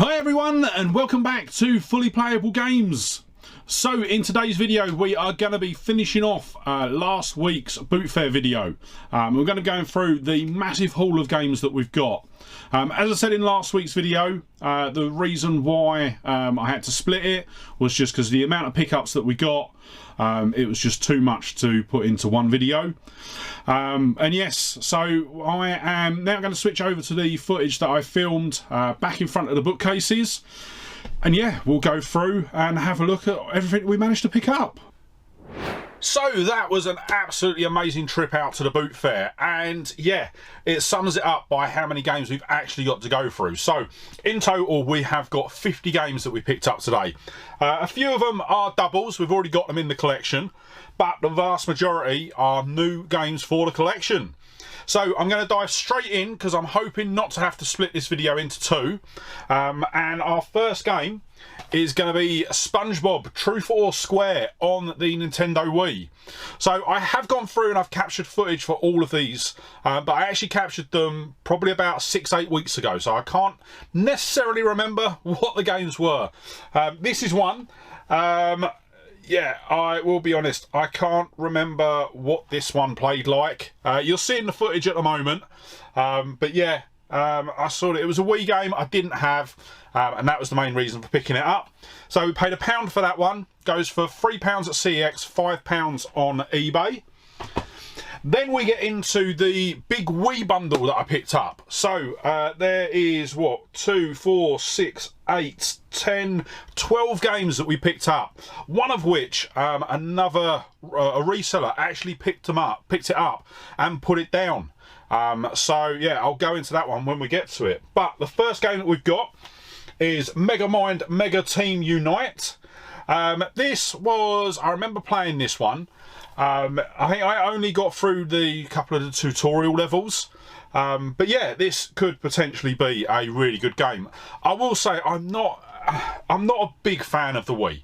Hi everyone, and welcome back to Fully Playable Games. So in today's video we are going to be finishing off last week's boot fair video. We're going to go through the massive haul of games that we've got. As I said in last week's video, the reason why I had to split it was just because the amount of pickups that we got, it was just too much to put into one video. And yes, so I am now going to switch over to the footage that I filmed back in front of the bookcases. And yeah, we'll go through and have a look at everything we managed to pick up. So that was an absolutely amazing trip out to the boot fair, and yeah, it sums it up by how many games we've actually got to go through. So in total we have got 50 games that we picked up today. A few of them are doubles, we've already got them in the collection, but the vast majority are new games for the collection. So I'm going to dive straight in because I'm hoping not to have to split this video into two. And our first game is going to be SpongeBob Truth or Square on the Nintendo Wii. So I have gone through and I've captured footage for all of these, but I actually captured them probably about 6-8 weeks ago, so I can't necessarily remember what the games were. This is one. Yeah, I will be honest, I can't remember what this one played like. You'll see in the footage at the moment, but yeah, I saw it was a Wii game I didn't have, and that was the main reason for picking it up. So we paid £1 for that one, goes for £3 at CEX, £5 on eBay. Then we get into the big Wii bundle that I picked up. So there is, what, 2, 4, 6, 8, 10, 12 games that we picked up. One of which another a reseller actually picked it up and put it down. So yeah, I'll go into that one when we get to it. But the first game that we've got is Mega Mind Mega Team Unite. This was, I remember playing this one. I think I only got through the couple of the tutorial levels, but yeah, this could potentially be a really good game. I will say I'm not a big fan of the Wii.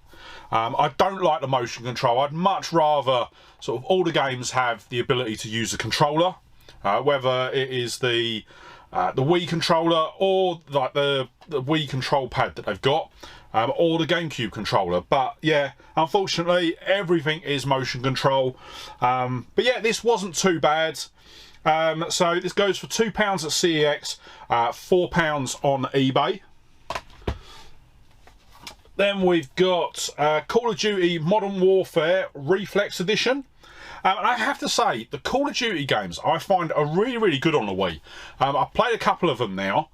I don't like the motion control. I'd much rather sort of all the games have the ability to use the controller, whether it is the Wii controller or like the Wii control pad that they've got. Or the GameCube controller, but yeah, unfortunately everything is motion control. But yeah, this wasn't too bad. So this goes for £2 at CEX, £4 on eBay. Then we've got Call of Duty Modern Warfare Reflex Edition. And I have to say, the Call of Duty games I find are really good on the Wii. I've played a couple of them now.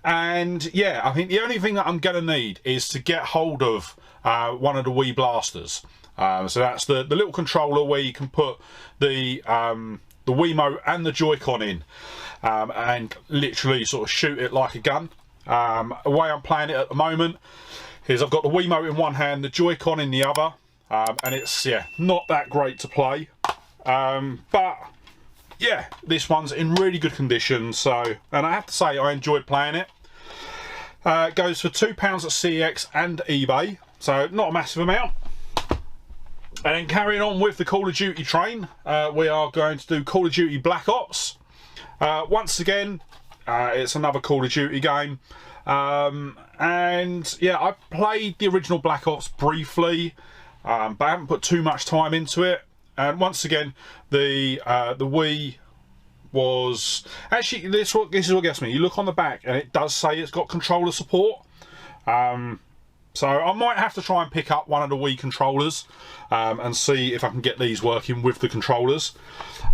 And yeah, I think the only thing that I'm going to need is to get hold of one of the Wii blasters. So that's the little controller where you can put the Wiimote and the Joy-Con in and literally sort of shoot it like a gun. The way I'm playing it at the moment is I've got the Wiimote in one hand, the Joy-Con in the other, and it's not that great to play. But yeah, this one's in really good condition, so, and I have to say I enjoyed playing it. It goes for £2 at CEX and eBay, so not a massive amount. And then carrying on with the Call of Duty train, we are going to do Call of Duty Black Ops. Once again, it's another Call of Duty game. And yeah, I played the original Black Ops briefly, but I haven't put too much time into it. And once again, the Wii was actually this is what gets me. You look on the back, and it does say it's got controller support. So I might have to try and pick up one of the Wii controllers and see if I can get these working with the controllers.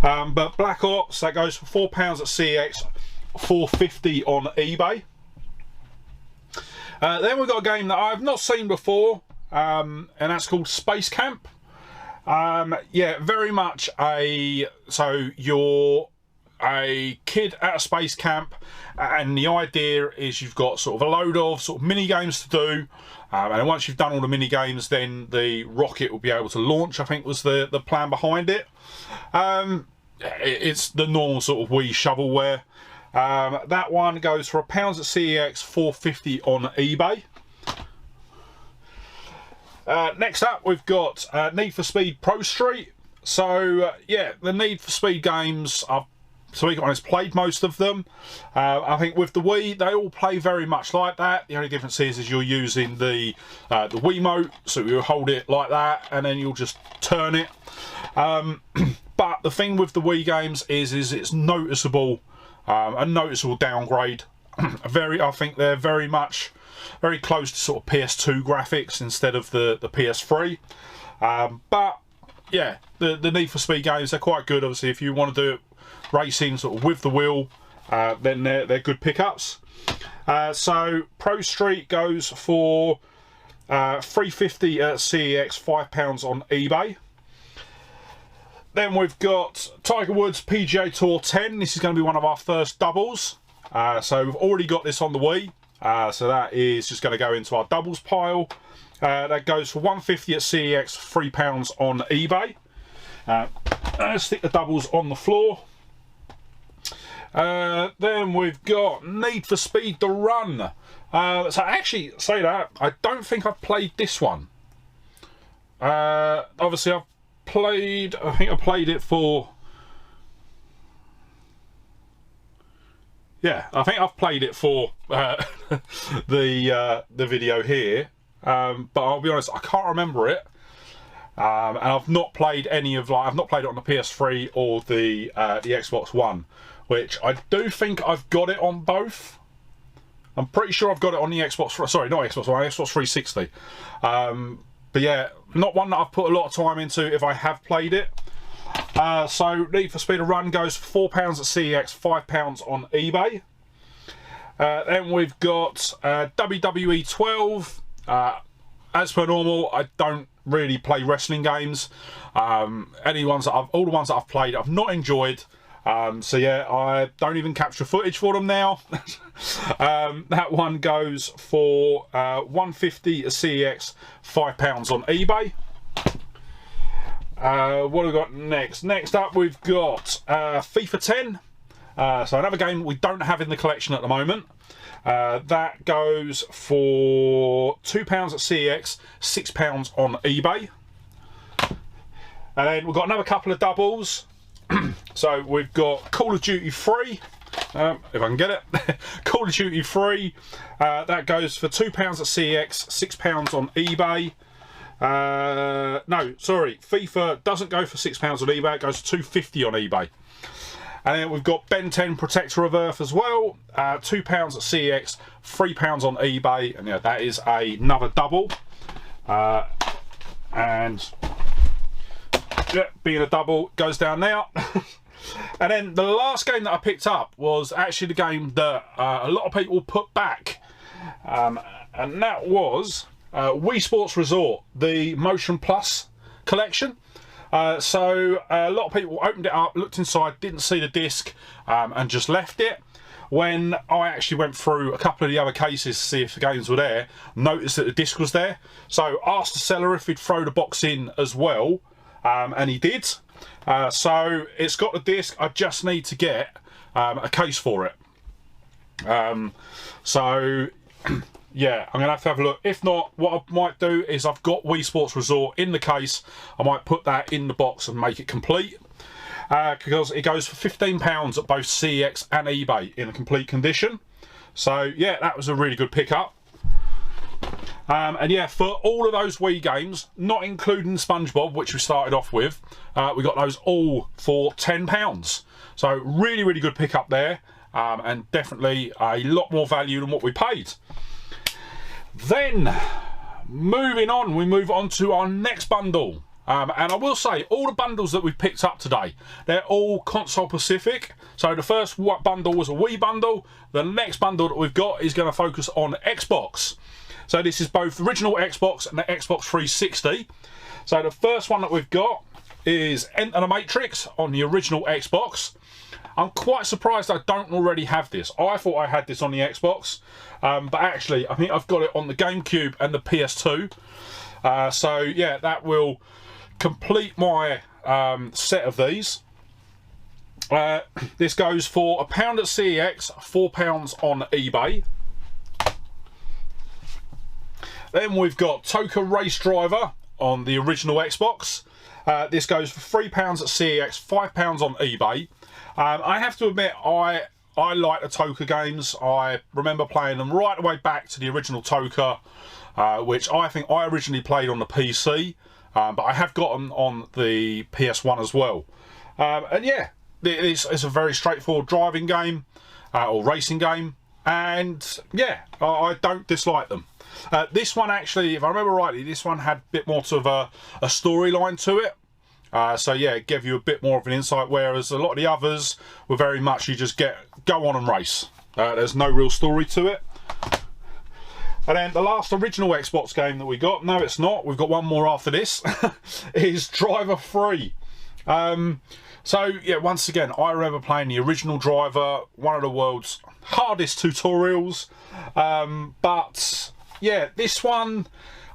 But Black Ops, that goes for £4 at CEX, £4.50 on eBay. Then we've got a game that I've not seen before, and that's called Space Camp. Yeah, very much so you're a kid at a space camp, and the idea is you've got sort of a load of sort of mini games to do, and once you've done all the mini games, then the rocket will be able to launch, I think was the plan behind it. It's the normal sort of Wii shovelware. That one goes for £1 at CEX, £4.50 on eBay. Next up, we've got Need for Speed Pro Street. So yeah, the Need for Speed games, I've to be honest, played most of them. I think with the Wii, they all play very much like that. The only difference is you're using the Wiimote, so you hold it like that, and then you'll just turn it. But the thing with the Wii games is it's noticeable, a noticeable downgrade. I think they're very close to sort of PS2 graphics instead of the PS3. But yeah, the Need for Speed games, they're quite good. Obviously, if you want to do it racing sort of with the wheel, then they're good pickups. So Pro Street goes for $3.50 at CEX, £5 on eBay. Then we've got Tiger Woods PGA Tour 10. This is going to be one of our first doubles. So we've already got this on the Wii. So that is just going to go into our doubles pile. That goes for $1.50 at CEX, £3 on eBay. Let's stick the doubles on the floor. Then we've got Need for Speed The Run. So actually, say that, I don't think I've played this one. Obviously, I think I played it for... Yeah, I think I've played it for the video here. But I'll be honest, I can't remember it. And I've not played any of I've not played it on the PS3 or the Xbox One, which I do think I've got it on both. I'm pretty sure I've got it on the Xbox. Sorry, not Xbox One, Xbox 360. But yeah, not one that I've put a lot of time into if I have played it. So Need for Speed Run goes for £4 at CEX, £5 on eBay. Then we've got WWE 12. As per normal, I don't really play wrestling games. All the ones that I've played, I've not enjoyed. So yeah, I don't even capture footage for them now. That one goes for $1.50 at CEX, £5 on eBay. What have we got next? Next up, we've got FIFA 10. So another game we don't have in the collection at the moment. That goes for £2 at CEX, £6 on eBay. And then we've got another couple of doubles. So we've got Call of Duty 3, if I can get it. Call of Duty 3, that goes for £2 at CEX, £6 on eBay. No, sorry, FIFA doesn't go for £6 on eBay, it goes for $2.50 on eBay. And then we've got Ben 10 Protector of Earth as well, £2 at CEX, £3 on eBay, and yeah, that is another double. And yeah, being a double, goes down now. And then the last game that I picked up was actually the game that a lot of people put back, and that was Wii Sports Resort, the Motion Plus collection. So a lot of people opened it up, looked inside, didn't see the disc, and just left it. When I actually went through a couple of the other cases to see if the games were there, noticed that the disc was there. So asked the seller if he'd throw the box in as well, and he did. So it's got the disc, I just need to get a case for it. So yeah, I'm going to have a look. If not, what I might do is I've got Wii Sports Resort in the case. I might put that in the box and make it complete. Because it goes for £15 at both CEX and eBay in a complete condition. So yeah, that was a really good pickup. And yeah, for all of those Wii games, not including SpongeBob, which we started off with, we got those all for £10. So really, really good pickup there. And definitely a lot more value than what we paid. Then, moving on, we move on to our next bundle. And I will say, all the bundles that we've picked up today, they're all console specific. So the first bundle was a Wii bundle. The next bundle that we've got is going to focus on Xbox. So this is both the original Xbox and the Xbox 360. So the first one that we've got is Enter the Matrix on the original Xbox. I'm quite surprised I don't already have this. I thought I had this on the Xbox, but actually I think I've got it on the GameCube and the PS2. So yeah, that will complete my set of these. This goes for £1 at CEX, £4 on eBay. Then we've got Toka Race Driver on the original Xbox. This goes for £3 at CEX, £5 on eBay. I have to admit, I like the Toka games. I remember playing them right the way back to the original Toka, which I think I originally played on the PC, but I have got them on the PS1 as well. And yeah, it's a very straightforward driving game, or racing game, and yeah, I don't dislike them. This one actually, if I remember rightly, this one had a bit more of a storyline to it. So yeah, it gave you a bit more of an insight, whereas a lot of the others were very much you just go on and race. There's no real story to it. And then the last original Xbox game that we got, no it's not, we've got one more after this, is Driver 3. So yeah, once again, I remember playing the original Driver, one of the world's hardest tutorials, but yeah, this one,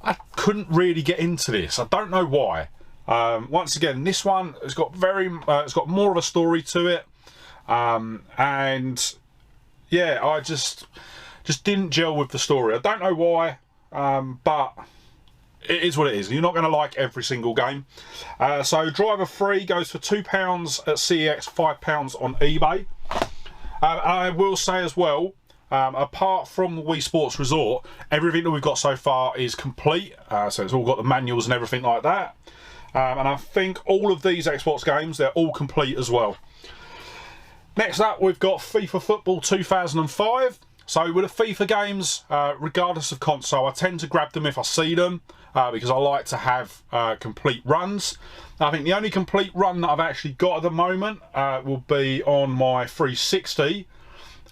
I couldn't really get into this. I don't know why. Once again, this one has got it's got more of a story to it, and yeah, I just didn't gel with the story. I don't know why, but it is what it is. You're not going to like every single game. So Driver 3 goes for £2 at CEX, £5 on eBay. I will say as well, apart from the Wii Sports Resort, everything that we've got so far is complete. So it's all got the manuals and everything like that. And I think all of these Xbox games, they're all complete as well. Next up, we've got FIFA Football 2005. So with the FIFA games, regardless of console, I tend to grab them if I see them, because I like to have complete runs. I think the only complete run that I've actually got at the moment will be on my 360.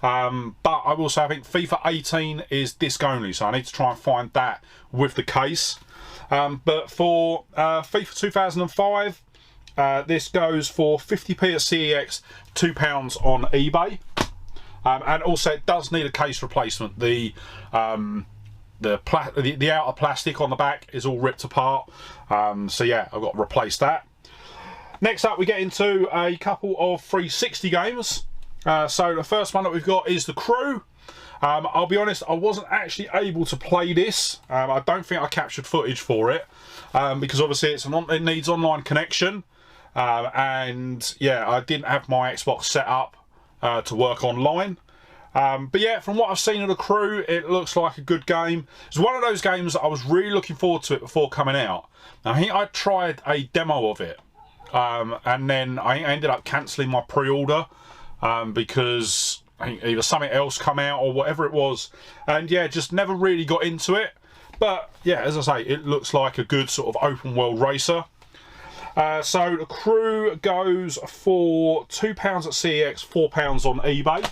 But I will say I think FIFA 18 is disc only, so I need to try and find that with the case. But for FIFA 2005, this goes for 50p at CEX, £2 on eBay. And also it does need a case replacement. The outer plastic on the back is all ripped apart. So yeah, I've got to replace that. Next up, we get into a couple of 360 games. So the first one that we've got is The Crew. I'll be honest, I wasn't actually able to play this. I don't think I captured footage for it, because obviously it needs online connection, and yeah, I didn't have my Xbox set up to work online. But yeah, from what I've seen of The Crew, it looks like a good game. It's one of those games that I was really looking forward to it before coming out. Now, I think I tried a demo of it, and then I ended up cancelling my pre-order because I think either something else come out or whatever it was, and yeah, just never really got into it. But yeah, as I say, it looks like a good sort of open world racer. So The Crew goes for £2 at CEX, £4 on eBay.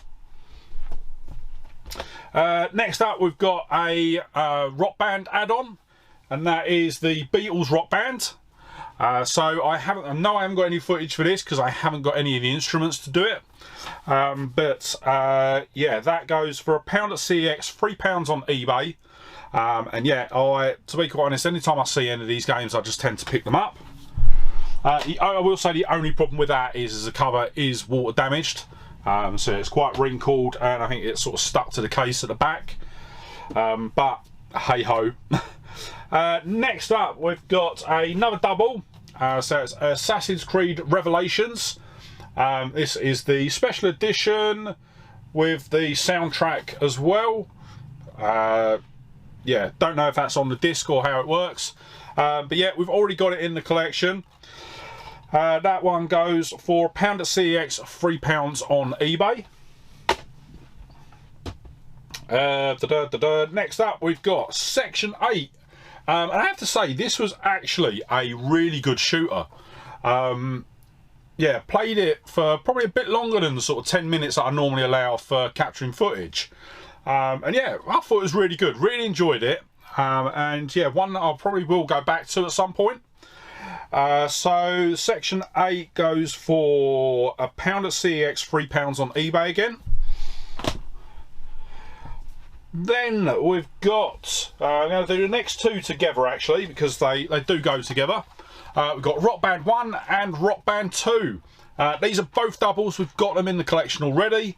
Next up, we've got a Rock Band add-on, and that is the Beatles Rock Band. So I haven't got any footage for this because I haven't got any of the instruments to do it. But yeah, that goes for £1 at CEX, £3 on eBay. And yeah, to be quite honest, anytime I see any of these games, I just tend to pick them up. I will say the only problem with that is the cover is water damaged. So it's quite wrinkled, and I think it's sort of stuck to the case at the back. But hey ho. Next up, we've got another double. So it's Assassin's Creed Revelations. This is the special edition with the soundtrack as well. Yeah, don't know if that's on the disc or how it works. But yeah, we've already got it in the collection. That one goes for £1 at CEX, £3 on eBay. Next up, we've got Section 8. And I have to say, this was actually a really good shooter. Yeah, played it for probably a bit longer than the sort of 10 minutes that I normally allow for capturing footage. And yeah, I thought it was really good, really enjoyed it. And yeah, one that I probably will go back to at some point. So Section 8 goes for £1 at CEX, £3 on eBay again. Then we've got, I'm going to do the next two together actually, because they do go together. We've got Rock Band 1 and Rock Band 2. These are both doubles, we've got them in the collection already.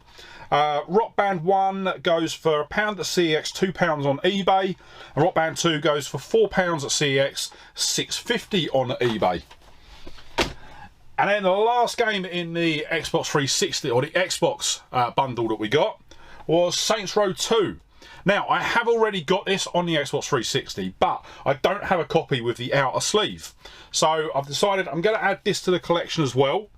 Rock Band 1 goes for £1 at CEX, £2 on eBay. And Rock Band 2 goes for £4 at CEX, £6.50 on eBay. And then the last game in the Xbox 360 or the Xbox bundle that we got was Saints Row 2. Now, I have already got this on the Xbox 360, but I don't have a copy with the outer sleeve. So I've decided I'm going to add this to the collection as well.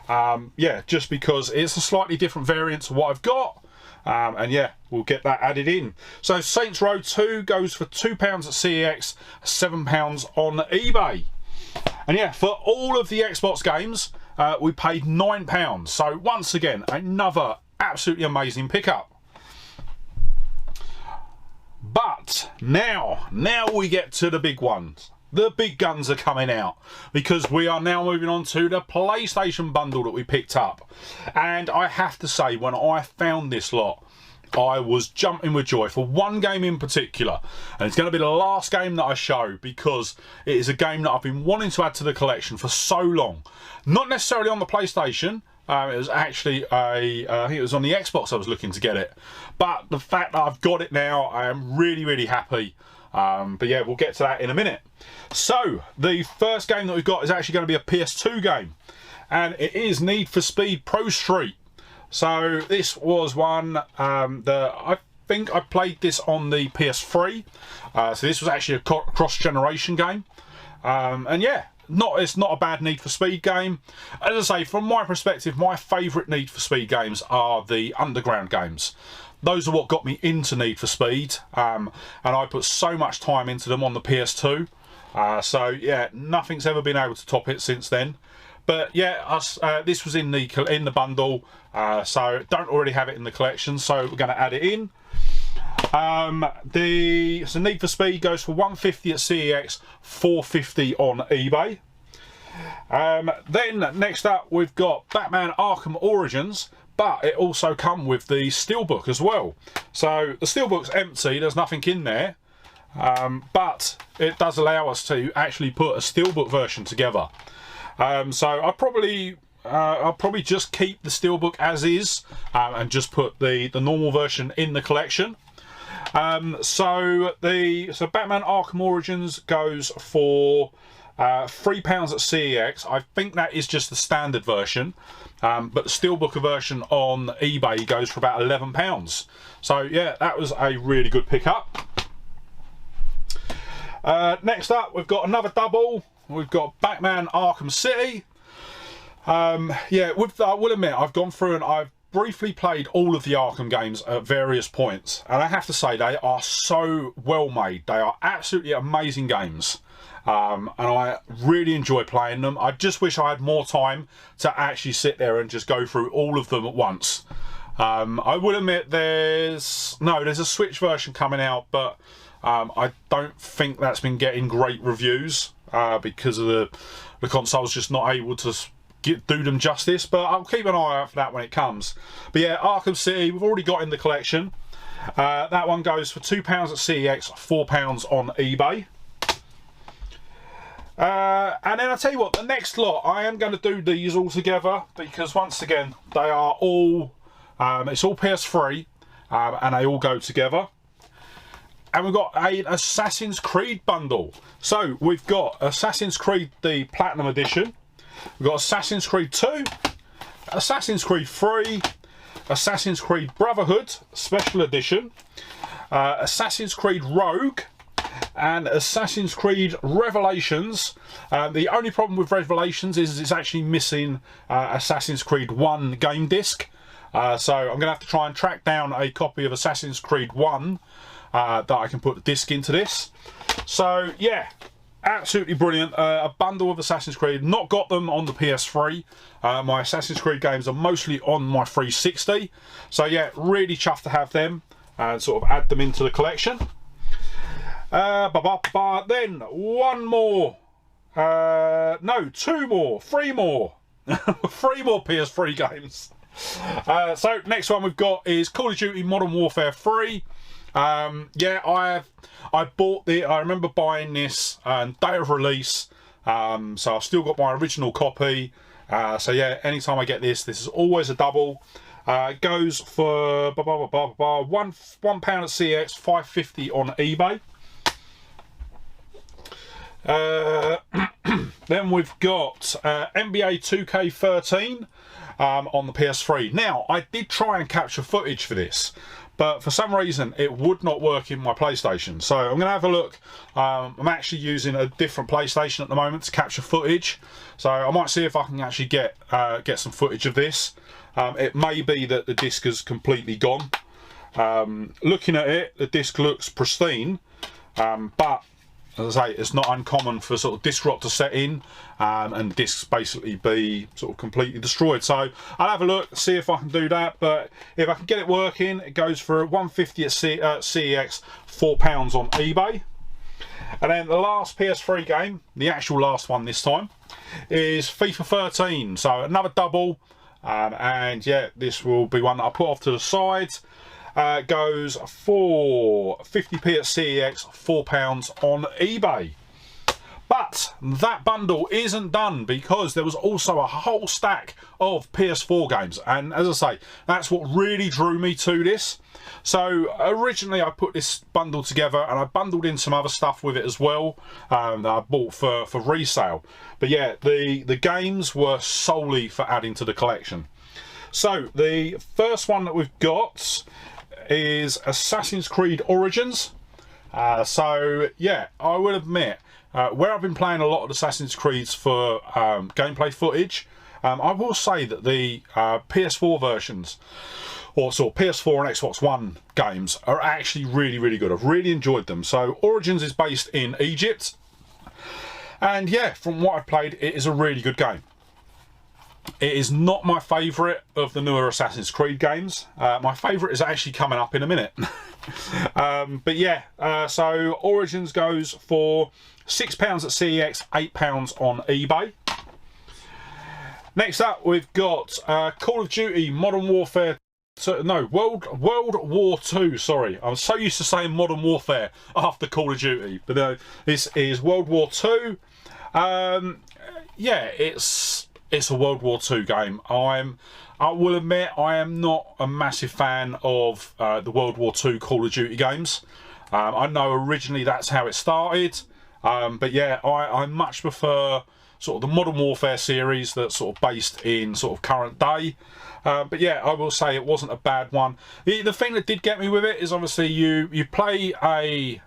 Yeah, just because it's a slightly different variant to what I've got. And yeah, we'll get that added in. So Saints Row 2 goes for £2 at CEX, £7 on eBay. And yeah, for all of the Xbox games, we paid £9. So once again, another absolutely amazing pickup. But now we get to the big ones. The big guns are coming out, because we are now moving on to the PlayStation bundle that we picked up. And I have to say, when I found this lot, I was jumping with joy for one game in particular, and it's going to be the last game that I show, because it is a game that I've been wanting to add to the collection for so long. Not necessarily on the PlayStation. It was actually I think it was on the Xbox I was looking to get it, but the fact that I've got it now, I am really happy. But yeah, we'll get to that in a minute. So the first game that we've got is actually going to be a PS2 game, and it is Need for Speed Pro Street. So this was one that I think I played this on the PS3. So this was actually a cross-generation game, and yeah, it's not a bad Need for Speed game. As I say, from my perspective, my favourite Need for Speed games are the underground games. Those are what got me into Need for Speed, and I put so much time into them on the PS2. So yeah, nothing's ever been able to top it since then. But yeah, this was in the bundle, so don't already have it in the collection, so we're going to add it in. So Need for Speed goes for £150 at CEX, £4.50 on eBay. Then next up we've got Batman Arkham Origins, but it also comes with the steelbook as well. So the steelbook's empty, there's nothing in there, but it does allow us to actually put a steelbook version together. So I'll probably just keep the steelbook as is, and just put the normal version in the collection. So Batman Arkham Origins goes for £3 at CEX. I think that is just the standard version, but the steelbook version on eBay goes for about £11. So yeah, that was a really good pickup. Next up, we've got another double. We've got Batman Arkham City. Yeah, I will admit, I've gone through and I've briefly played all of the Arkham games at various points, and I have to say they are so well made. They are absolutely amazing games, and I really enjoy playing them. I just wish I had more time to actually sit there and just go through all of them at once. I will admit there's a Switch version coming out, but I don't think that's been getting great reviews, because of the console's just not able to do them justice, but I'll keep an eye out for that when it comes. But yeah, Arkham City we've already got in the collection. That one goes for £2 at CEX, £4 on eBay. And then I tell you what, the next lot, I am going to do these all together, because once again they are all it's all PS3, and they all go together. And we've got an Assassin's Creed bundle. So we've got Assassin's Creed the Platinum Edition, we've got Assassin's Creed 2, Assassin's Creed 3, Assassin's Creed Brotherhood Special Edition, Assassin's Creed Rogue, and Assassin's Creed Revelations. The only problem with Revelations is it's actually missing Assassin's Creed 1 game disc. So I'm going to have to try and track down a copy of Assassin's Creed 1 that I can put the disc into this. So yeah, absolutely brilliant. A bundle of Assassin's Creed. Not got them on the PS3. My Assassin's Creed games are mostly on my 360. So yeah, really chuffed to have them and sort of add them into the collection. Then one more. No, two more. Three more. Three more PS3 games. So next one we've got is Call of Duty Modern Warfare 3. Yeah, I bought I remember buying this day of release, so I've still got my original copy. So yeah, anytime I get this is always a double. It goes for £1 at CX, £5.50 on eBay. Then we've got NBA 2K13 on the PS3. Now, I did try and capture footage for this, but for some reason it would not work in my PlayStation. So I'm going to have a look. I'm actually using a different PlayStation at the moment to capture footage. So I might see if I can actually get some footage of this. It may be that the disc is completely gone. Looking at it, the disc looks pristine, but as I say, it's not uncommon for sort of disc rot to set in and discs basically be sort of completely destroyed. So I'll have a look, see if I can do that. But if I can get it working, it goes for $150 at CEX, £4 on eBay. And then the last PS3 game, the actual last one this time, is FIFA 13. So another double, and yeah, this will be one that I put off to the side. Goes for 50p at CEX, £4 on eBay. But that bundle isn't done, because there was also a whole stack of PS4 games, and as I say, that's what really drew me to this. So originally I put this bundle together and I bundled in some other stuff with it as well that I bought for resale. But yeah, the games were solely for adding to the collection. So the first one that we've got is Assassin's Creed Origins. So yeah, I will admit, where I've been playing a lot of Assassin's Creeds for gameplay footage, I will say that the PS4 versions, or sort of PS4 and Xbox One games, are actually really good. I've really enjoyed them. So Origins is based in Egypt, and yeah, from what I've played, it is a really good game. It is not my favourite of the newer Assassin's Creed games. My favourite is actually coming up in a minute. But yeah, so Origins goes for £6 at CEX, £8 on eBay. Next up, we've got Call of Duty Modern Warfare. No, World War II. Sorry, I was so used to saying Modern Warfare after Call of Duty, but no, this is World War II. Yeah, it's a World War II game. I will admit, I am not a massive fan of the World War II Call of Duty games. I know originally that's how it started, but yeah, I much prefer sort of the Modern Warfare series that's sort of based in sort of current day. But yeah, I will say it wasn't a bad one. The thing that did get me with it is obviously you play a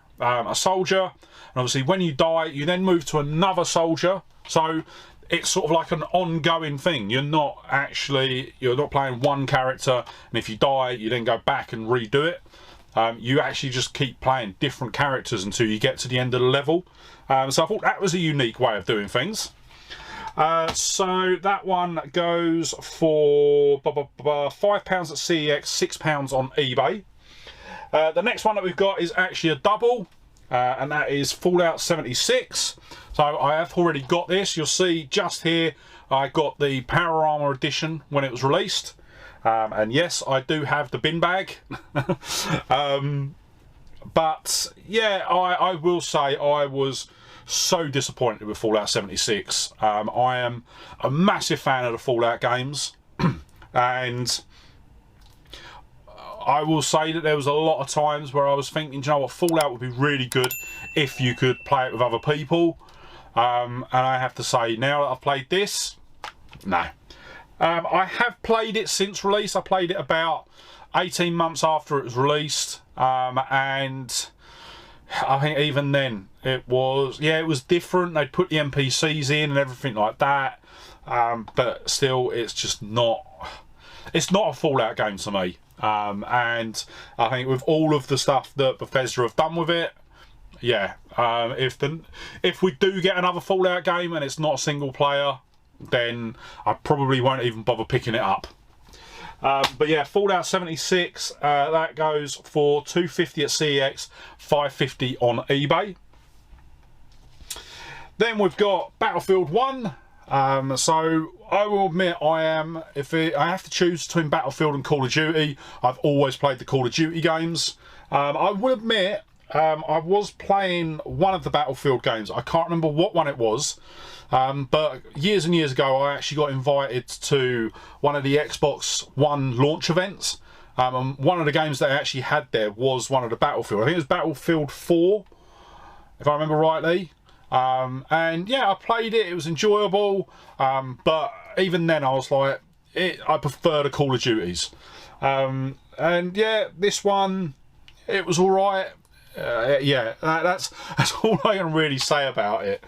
soldier, and obviously when you die, you then move to another soldier. So it's sort of like an ongoing thing. You're not playing one character, and if you die, you then go back and redo it. You actually just keep playing different characters until you get to the end of the level. So I thought that was a unique way of doing things. So that one goes for £5 at CEX, £6 on eBay. The next one that we've got is actually a double, and that is Fallout 76. So I have already got this. You'll see just here I got the Power Armor edition when it was released, and yes, I do have the bin bag. But yeah, I will say I was so disappointed with Fallout 76. I am a massive fan of the Fallout games, and I will say that there was a lot of times where I was thinking, you know what, Fallout would be really good if you could play it with other people. And I have to say, now that I've played this, no. I have played it since release. I played it about 18 months after it was released, and I think even then it was different. They'd put the NPCs in and everything like that, but still, it's just not a Fallout game to me. And I think with all of the stuff that Bethesda have done with it, yeah, if we do get another Fallout game and it's not a single player, then I probably won't even bother picking it up. But yeah, Fallout 76, that goes for £250 at CEX, £5.50 on eBay. Then we've got Battlefield 1. So I will admit, I have to choose between Battlefield and Call of Duty, I've always played the Call of Duty games. I will admit, I was playing one of the Battlefield games. I can't remember what one it was, but years and years ago I actually got invited to one of the Xbox One launch events, and one of the games they actually had there was one of the Battlefield. I think it was Battlefield 4, if I remember rightly. And yeah, I played it, it was enjoyable, but even then I was like, I prefer the Call of Duties. And yeah, this one, it was alright. Yeah, that's all I can really say about it.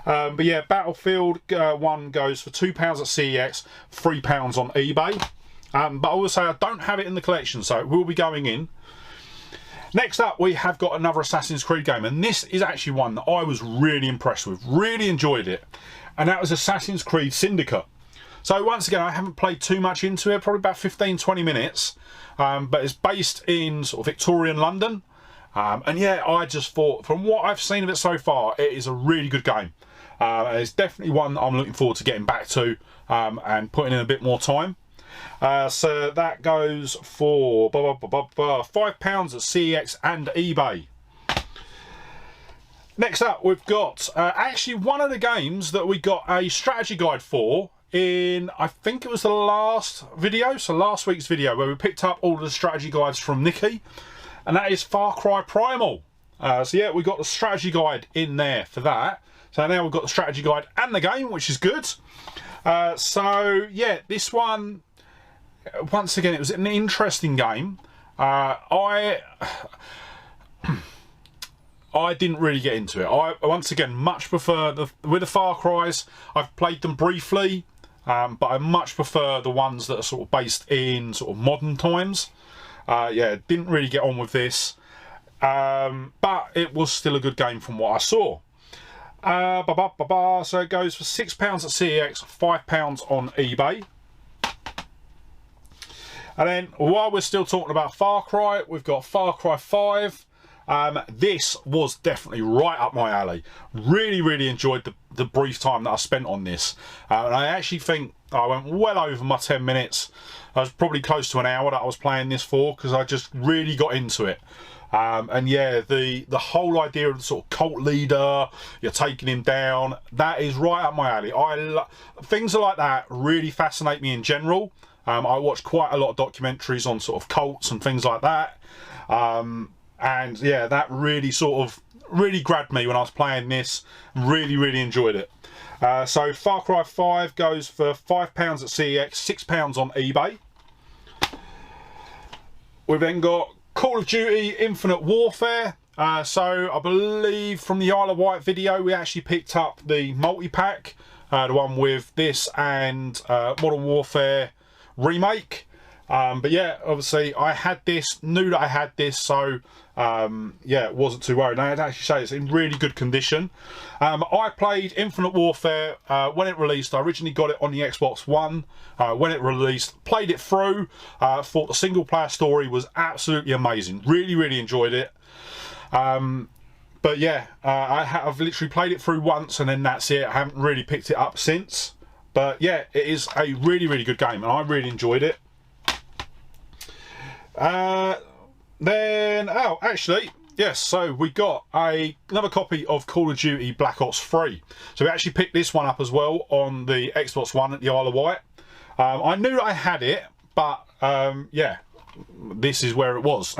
But yeah, Battlefield 1 goes for £2 at CEX, £3 on eBay. But I will say I don't have it in the collection, so it will be going in. Next up, we have got another Assassin's Creed game, and this is actually one that I was really impressed with, really enjoyed it, and that was Assassin's Creed Syndicate. So once again, I haven't played too much into it, probably about 15-20 minutes, but it's based in sort of Victorian London, and yeah, I just thought, from what I've seen of it so far, it is a really good game. It's definitely one that I'm looking forward to getting back to and putting in a bit more time. So that goes for £5 at CEX and eBay. Next up, we've got actually one of the games that we got a strategy guide for in, I think it was the last video, so last week's video, where we picked up all the strategy guides from Nikki, and that is Far Cry Primal. So yeah, we got the strategy guide in there for that. So now we've got the strategy guide and the game, which is good. So yeah, this one, once again, it was an interesting game. I didn't really get into it. I once again much prefer with the Far Cries. I've played them briefly, but I much prefer the ones that are sort of based in sort of modern times. Yeah, didn't really get on with this, but it was still a good game from what I saw. So it goes for £6 at CEX, £5 on eBay. And then, while we're still talking about Far Cry, we've got Far Cry 5. This was definitely right up my alley. Really, really enjoyed the brief time that I spent on this. And I actually think I went well over my 10 minutes. I was probably close to an hour that I was playing this for, because I just really got into it. And yeah, the whole idea of the sort of cult leader, you're taking him down, that is right up my alley. Things like that really fascinate me in general. I watch quite a lot of documentaries on sort of cults and things like that. And yeah, that really really grabbed me when I was playing this. Really, really enjoyed it. So Far Cry 5 goes for £5 at CEX, £6 on eBay. We've then got Call of Duty Infinite Warfare. So I believe from the Isle of Wight video, we actually picked up the multi-pack, the one with this and Modern Warfare Remake. But yeah, obviously I had this, knew that I had this, so yeah, it wasn't too worried. And I'd actually say it's in really good condition. I played Infinite Warfare when it released. I originally got it on the Xbox One when it released, played it through, thought the single player story was absolutely amazing. Really, really enjoyed it. But yeah, I've literally played it through once and then that's it. I haven't really picked it up since. But yeah, it is a really, really good game and I really enjoyed it. Then, oh, actually, yes, so we got another copy of Call of Duty Black Ops 3. So we actually picked this one up as well on the Xbox One at the Isle of Wight. I knew that I had it, but yeah, this is where it was.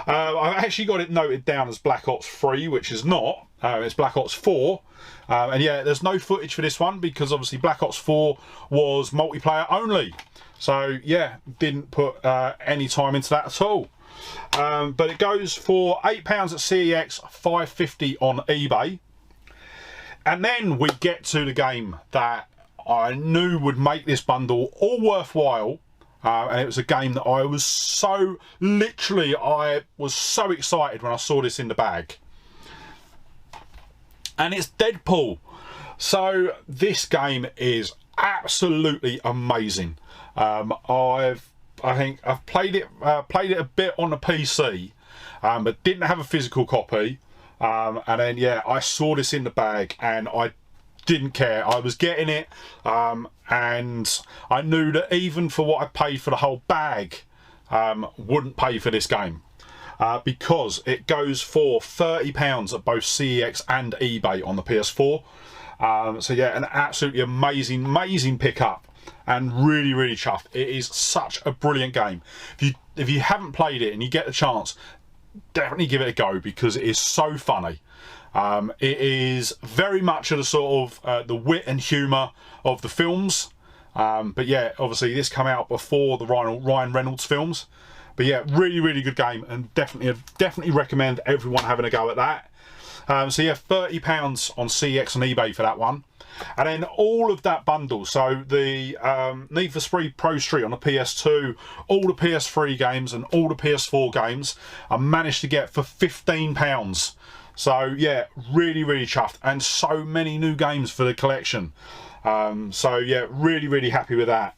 I've actually got it noted down as Black Ops 3, which is not. It's Black Ops 4. And yeah, there's no footage for this one because obviously Black Ops 4 was multiplayer only. So yeah, didn't put any time into that at all. But it goes for £8 at CEX, $5.50 on eBay. And then we get to the game that I knew would make this bundle all worthwhile. And it was a game that I was so excited when I saw this in the bag. And it's Deadpool. So this game is absolutely amazing. I think I've played it a bit on the PC, but didn't have a physical copy. And then yeah, I saw this in the bag and I didn't care. I was getting it, and I knew that even for what I paid for the whole bag, wouldn't pay for this game. Because it goes for £30 at both CEX and eBay on the PS4. So yeah, an absolutely amazing pickup, and really, really chuffed. It is such a brilliant game. If you haven't played it and you get the chance, definitely give it a go because it is so funny. It is very much of the sort of the wit and humour of the films. But yeah, obviously this came out before the Ryan Reynolds films. But yeah, really, really good game, and definitely recommend everyone having a go at that. So yeah, £30 on CX and eBay for that one. And then all of that bundle, so the Need for Speed Pro Street on the PS2, all the PS3 games and all the PS4 games, I managed to get for £15. So yeah, really, really chuffed, and so many new games for the collection. So yeah, really, really happy with that.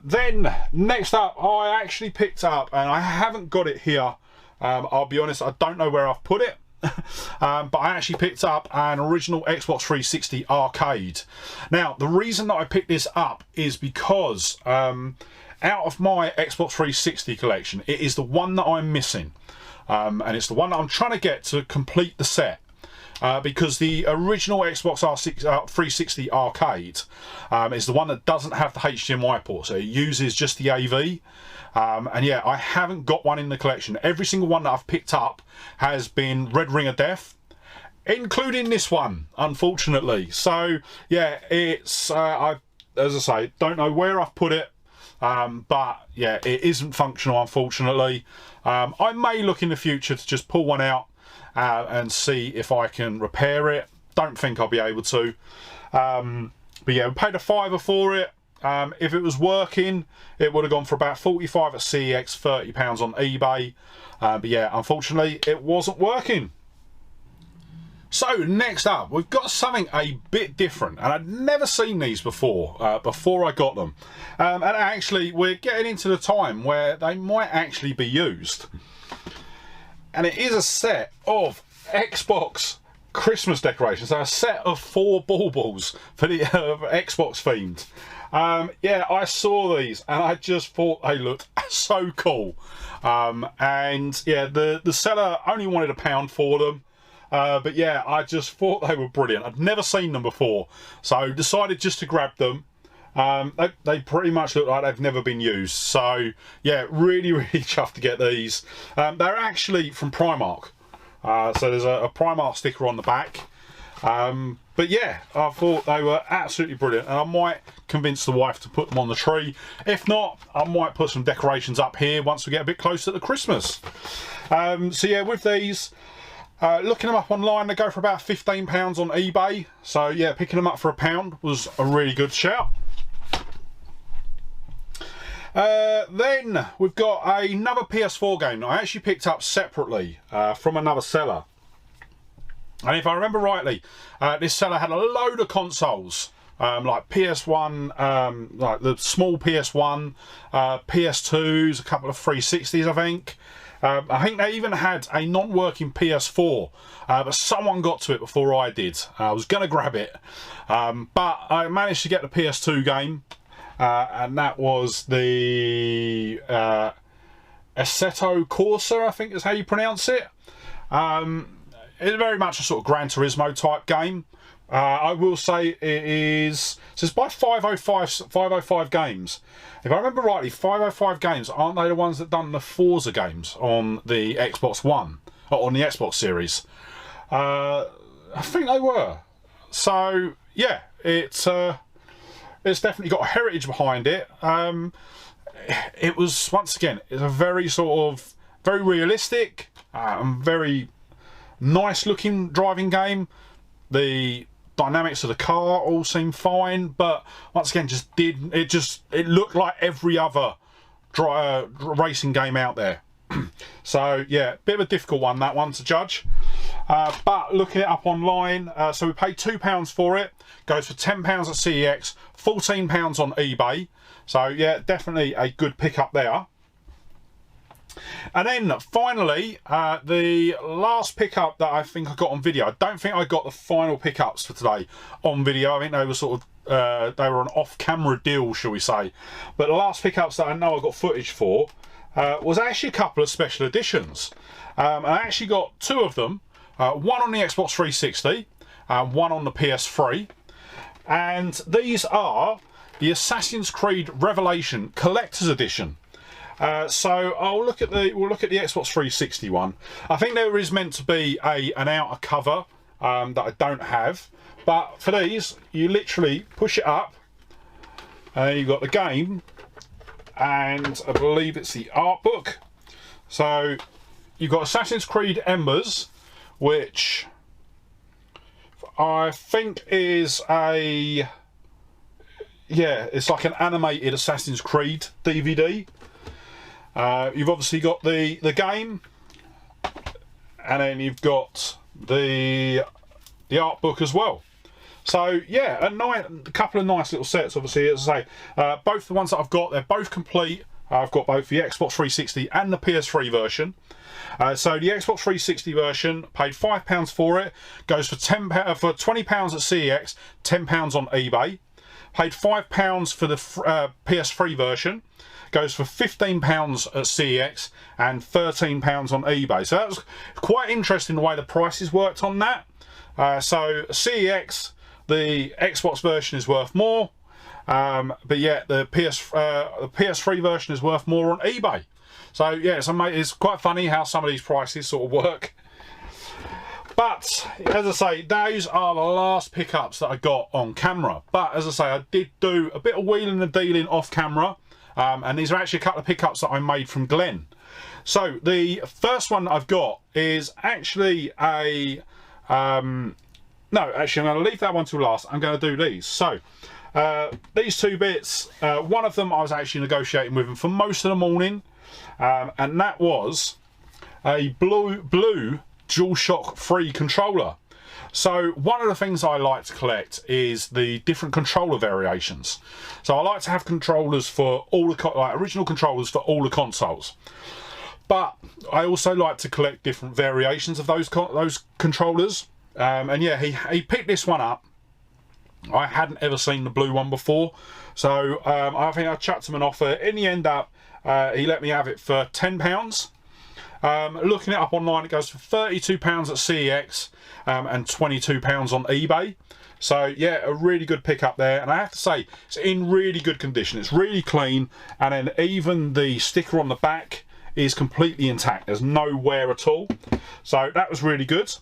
Then next up, I actually picked up, and I haven't got it here. I'll be honest, I don't know where I've put it. But I actually picked up an original Xbox 360 arcade. Now, the reason that I picked this up is because out of my Xbox 360 collection, it is the one that I'm missing. And it's the one that I'm trying to get to complete the set. Because the original Xbox 360 arcade is the one that doesn't have the HDMI port, so it uses just the AV. And yeah, I haven't got one in the collection. Every single one that I've picked up has been Red Ring of Death, including this one, unfortunately. So yeah, it's as I say, don't know where I've put it, but yeah, it isn't functional, unfortunately. I may look in the future to just pull one out and see if I can repair it. Don't think I'll be able to. But yeah, we paid a £5 for it. If it was working, it would have gone for about 45 at CEX, £30 on eBay. But yeah, unfortunately, it wasn't working. So next up, we've got something a bit different, and I'd never seen these before I got them. And actually, we're getting into the time where they might actually be used. And it is a set of Xbox Christmas decorations. So a set of 4 baubles for the Xbox themed. Yeah, I saw these and I just thought they looked so cool. And yeah, the seller only wanted £1 for them. But yeah, I just thought they were brilliant. I'd never seen them before, so decided just to grab them. They pretty much look like they've never been used. So yeah, really, really chuffed to get these. They're actually from Primark. So there's a Primark sticker on the back. But yeah, I thought they were absolutely brilliant, and I might convince the wife to put them on the tree. If not, I might put some decorations up here once we get a bit closer to Christmas. So yeah, with these, looking them up online, they go for about £15 on eBay. So yeah, picking them up for £1 was a really good shout. Then we've got another PS4 game that I actually picked up separately from another seller. And if I remember rightly, this seller had a load of consoles, like PS1, like the small PS1, PS2s, a couple of 360s, I think. I think they even had a non-working PS4, but someone got to it before I did. I was going to grab it, but I managed to get the PS2 game, and that was the Assetto Corsa, I think is how you pronounce it. It's very much a sort of Gran Turismo type game. I will say it is, so it's by 505 Games. If I remember rightly, 505 Games, aren't they the ones that done the Forza games on the Xbox One, or on the Xbox series? I think they were. So yeah, it's definitely got a heritage behind it. It was, once again, it's a very sort of, very realistic and very nice looking driving game. The dynamics of the car all seem fine, but once again, it looked like every other racing game out there. So yeah, bit of a difficult one, that one, to judge. But looking it up online, so we paid £2 for it. Goes for £10 at CEX, £14 on eBay. So yeah, definitely a good pickup there. And then finally, the last pickup that I think I got on video. I don't think I got the final pickups for today on video. I think they were sort of they were an off-camera deal, shall we say. But the last pickups that I know I got footage for was actually a couple of special editions. I actually got 2 of them. One on the Xbox 360, one on the PS3. And these are the Assassin's Creed Revelation Collector's Edition. So we'll look at the Xbox 360 one. I think there is meant to be an outer cover that I don't have, but for these you literally push it up and you've got the game, and I believe it's the art book. So you've got Assassin's Creed Embers, which I think is it's like an animated Assassin's Creed DVD. You've obviously got the game, and then you've got the art book as well. So yeah, a couple of nice little sets. Obviously, as I say, both the ones that I've got, they're both complete. I've got both the Xbox 360 and the PS3 version. So the Xbox 360 version, paid £5 for it, goes for £20 at CEX, £10 on eBay. Paid £5 for the PS3 version, goes for £15 at CEX and £13 on eBay. So that was quite interesting the way the prices worked on that. So CEX, the Xbox version is worth more, but yeah, the PS3 version is worth more on eBay. So yeah, it's quite funny how some of these prices sort of work. But as I say, those are the last pickups that I got on camera. But as I say, I did do a bit of wheeling and dealing off camera, and these are actually a couple of pickups that I made from Glenn. So the first one I've got is actually no, actually I'm going to leave that one till last. I'm going to do these. So these two bits, one of them I was actually negotiating with him for most of the morning, and that was a blue DualShock 3 controller. So one of the things I like to collect is the different controller variations. So I like to have controllers for all the original controllers for all the consoles, but I also like to collect different variations of those controllers. And yeah, he picked this one up. I hadn't ever seen the blue one before, so I think I chucked him an offer. In the end up, he let me have it for £10. Looking it up online, it goes for £32 at CEX and £22 on eBay. So yeah, a really good pickup there, and I have to say it's in really good condition. It's really clean, and then even the sticker on the back is completely intact. There's no wear at all, so that was really good.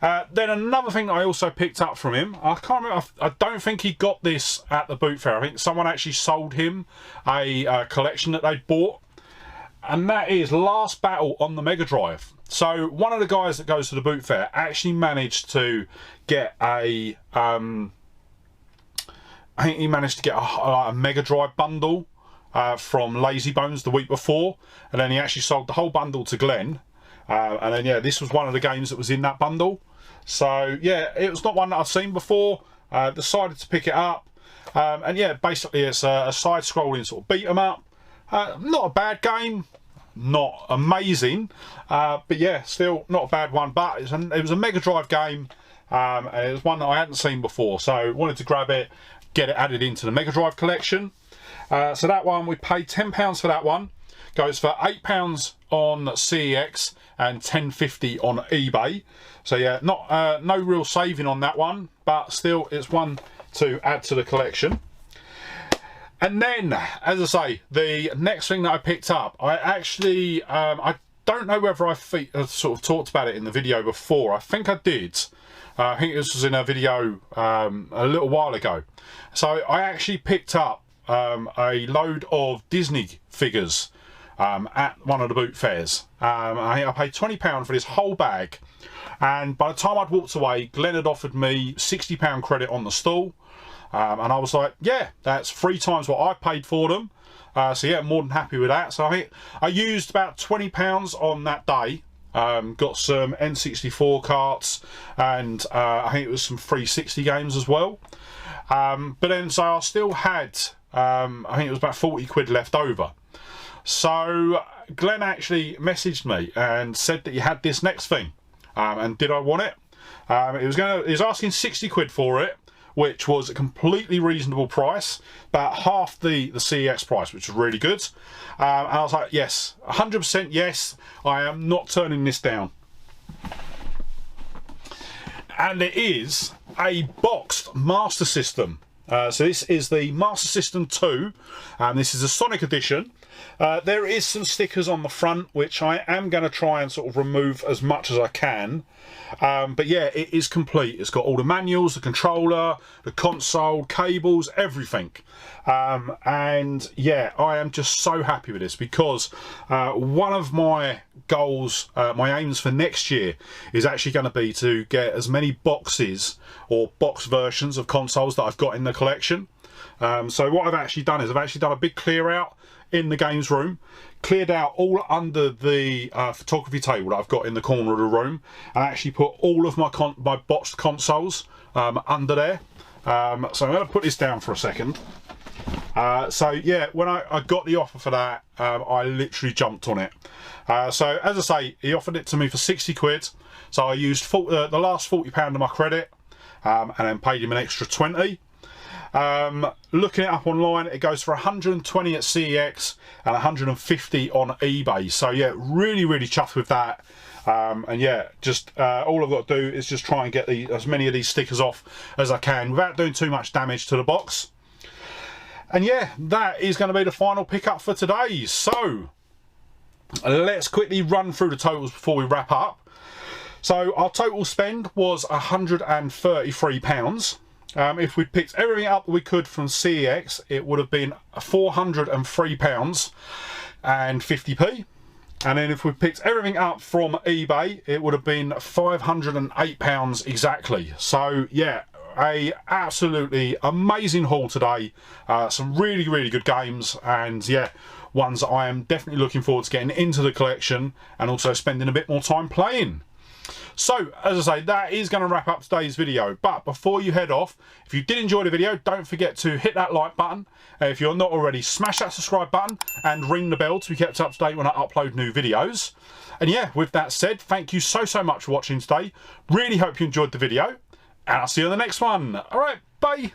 Then another thing that I also picked up from him, I can't remember, I don't think he got this at the boot fair. I think someone actually sold him a collection that they'd bought, and that is Last Battle on the Mega Drive. So one of the guys that goes to the boot fair actually managed to get I think he managed to get a Mega Drive bundle from Lazy Bones the week before, and then he actually sold the whole bundle to Glenn, and then yeah, this was one of the games that was in that bundle. So yeah, it was not one that I've seen before. Decided to pick it up, and yeah, basically it's a side-scrolling sort of beat 'em up. Not a bad game, not amazing, but yeah, still not a bad one. But it was a Mega Drive game, and it was one that I hadn't seen before, so wanted to grab it, get it added into the Mega Drive collection. So that one, we paid £10 for that one. Goes for £8 on CEX and £10.50 on eBay. So yeah, not no real saving on that one, but still it's one to add to the collection. And then, as I say, the next thing that I picked up, I actually, I don't know whether I sort of talked about it in the video before. I think I did. I think this was in a video a little while ago. So I actually picked up a load of Disney figures at one of the boot fairs. I paid £20 for this whole bag. And by the time I'd walked away, Glenn had offered me £60 credit on the stall. And I was like, yeah, that's 3 times what I paid for them. So yeah, more than happy with that. So I think I used about £20 on that day. Got some N64 carts, and I think it was some 360 games as well. But then, so I still had, I think it was about 40 quid left over. So Glenn actually messaged me and said that he had this next thing, and did I want it? He was asking 60 quid for it, which was a completely reasonable price, about half the CEX price, which was really good. And I was like, yes, 100% yes, I am not turning this down. And it is a boxed Master System. So this is the Master System 2, and this is a Sonic edition. There is some stickers on the front, which I am going to try and sort of remove as much as I can. But yeah, it is complete. It's got all the manuals, the controller, the console, cables, everything. And yeah, I am just so happy with this, because one of my goals, my aims for next year is actually going to be to get as many boxes or box versions of consoles that I've got in the collection. So what I've actually done is I've actually done a big clear out in the games room, cleared out all under the photography table that I've got in the corner of the room, and actually put all of my boxed consoles under there. So I'm going to put this down for a second. So yeah, when I got the offer for that, I literally jumped on it. So as I say, he offered it to me for 60 quid. So I used the last £40 of my credit, and then paid him an extra 20. Looking it up online, it goes for 120 at CEX and 150 on eBay. So yeah, really chuffed with that. And yeah, just all I've got to do is just try and get as many of these stickers off as I can without doing too much damage to the box. And yeah, that is going to be the final pickup for today. So let's quickly run through the totals before we wrap up. So our total spend was £133. If we'd picked everything up that we could from CEX, it would have been £403 and 50p. And then if we picked everything up from eBay, it would have been £508 exactly. So yeah, a absolutely amazing haul today. Some really good games, and yeah, ones that I am definitely looking forward to getting into the collection and also spending a bit more time playing. So, as I say, that is going to wrap up today's video. But before you head off, if you did enjoy the video, don't forget to hit that like button. If you're not already, smash that subscribe button and ring the bell to be kept up to date when I upload new videos. And yeah, with that said, thank you so much for watching today. Really hope you enjoyed the video, and I'll see you on the next one. All right, bye.